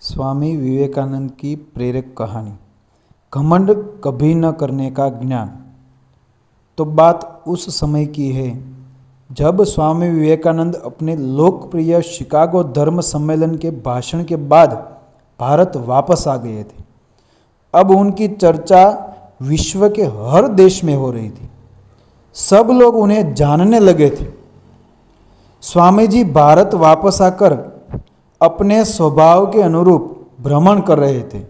स्वामी विवेकानंद की प्रेरक कहानी। घमंड कभी न करने का ज्ञान। तो बात उस समय की है जब स्वामी विवेकानंद अपने लोकप्रिय शिकागो धर्म सम्मेलन के भाषण के बाद भारत वापस आ गए थे। अब उनकी चर्चा विश्व के हर देश में हो रही थी। सब लोग उन्हें जानने लगे थे। स्वामी जी भारत वापस आकर अपने स्वभाव के अनुरूप भ्रमण कर रहे थे।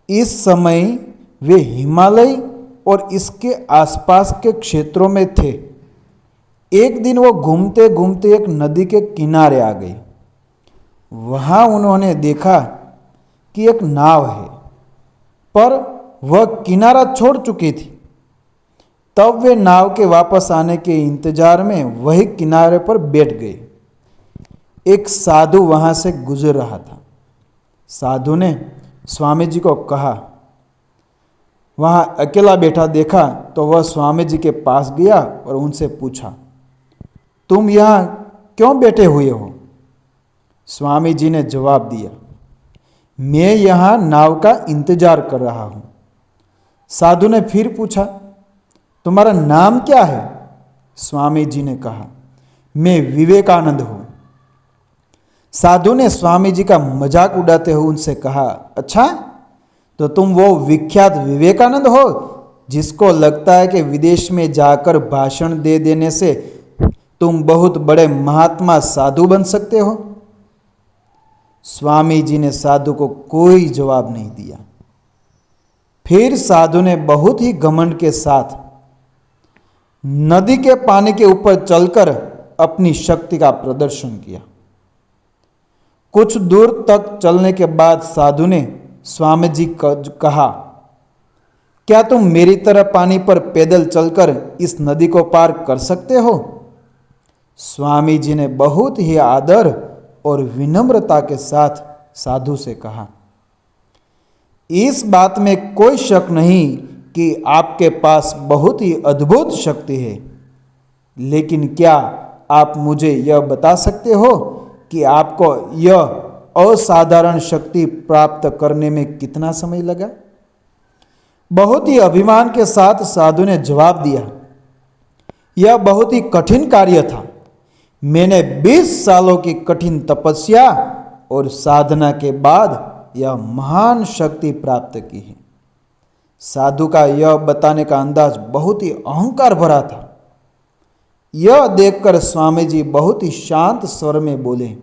इस समय वे हिमालय और इसके आसपास के क्षेत्रों में थे। एक दिन वो घूमते घूमते एक नदी के किनारे आ गए। वहां उन्होंने देखा कि एक नाव है, पर वह किनारा छोड़ चुकी थी। तब वे नाव के वापस आने के इंतजार में वही किनारे पर बैठ गए। एक साधु वहां से गुजर रहा था। साधु ने स्वामी जी को कहा, वहां अकेला बैठा देखा तो वह स्वामी जी के पास गया और उनसे पूछा, तुम यहां क्यों बैठे हुए हो? स्वामी जी ने जवाब दिया, मैं यहां नाव का इंतजार कर रहा हूं। साधु ने फिर पूछा, तुम्हारा नाम क्या है? स्वामी जी ने कहा, मैं विवेकानंद हूं। साधु ने स्वामी जी का मजाक उड़ाते हुए उनसे कहा, अच्छा, तो तुम वो विख्यात विवेकानंद हो जिसको लगता है कि विदेश में जाकर भाषण दे देने से तुम बहुत बड़े महात्मा साधु बन सकते हो? स्वामी जी ने साधु को कोई जवाब नहीं दिया। फिर साधु ने बहुत ही घमंड के साथ नदी के पानी के ऊपर चलकर अपनी शक्ति का प्रदर्शन किया। कुछ दूर तक चलने के बाद साधु ने स्वामी जी को कहा, क्या तुम मेरी तरह पानी पर पैदल चलकर इस नदी को पार कर सकते हो? स्वामी जी ने बहुत ही आदर और विनम्रता के साथ साधु से कहा, इस बात में कोई शक नहीं कि आपके पास बहुत ही अद्भुत शक्ति है, लेकिन क्या आप मुझे यह बता सकते हो कि आपको यह असाधारण शक्ति प्राप्त करने में कितना समय लगा? बहुत ही अभिमान के साथ साधु ने जवाब दिया, यह बहुत ही कठिन कार्य था। मैंने 20 सालों की कठिन तपस्या और साधना के बाद यह महान शक्ति प्राप्त की है। साधु का यह बताने का अंदाज बहुत ही अहंकार भरा था। यह देखकर स्वामी जी बहुत ही शांत स्वर में बोले,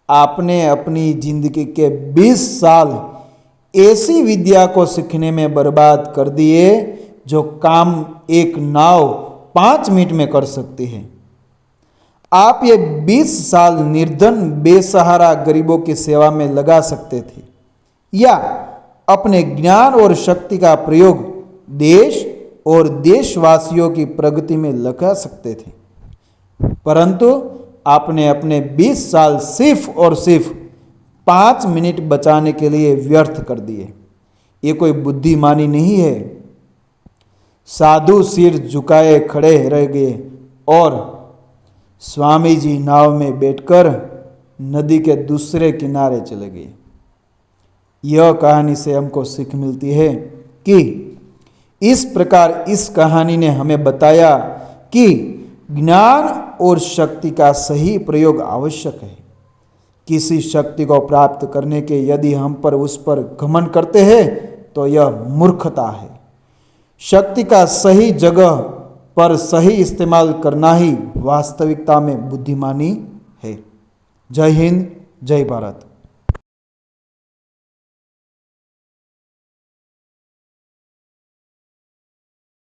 आपने अपनी जिंदगी के 20 साल ऐसी विद्या को सीखने में बर्बाद कर दिए जो काम एक नाव 5 मिनट में कर सकती है। आप ये 20 साल निर्धन बेसहारा गरीबों की सेवा में लगा सकते थे, या अपने ज्ञान और शक्ति का प्रयोग देश और देशवासियों की प्रगति में लगा सकते थे, परंतु आपने अपने 20 साल सिर्फ और सिर्फ 5 मिनट बचाने के लिए व्यर्थ कर दिए। ये कोई बुद्धिमानी नहीं है। साधु सिर झुकाए खड़े रह गए और स्वामी जी नाव में बैठकर नदी के दूसरे किनारे चले गए। यह कहानी से हमको सीख मिलती है कि इस प्रकार इस कहानी ने हमें बताया कि ज्ञान और शक्ति का सही प्रयोग आवश्यक है। किसी शक्ति को प्राप्त करने के यदि हम पर उस पर घमंड करते हैं तो यह मूर्खता है। शक्ति का सही जगह पर सही इस्तेमाल करना ही वास्तविकता में बुद्धिमानी है। जय हिंद, जय भारत।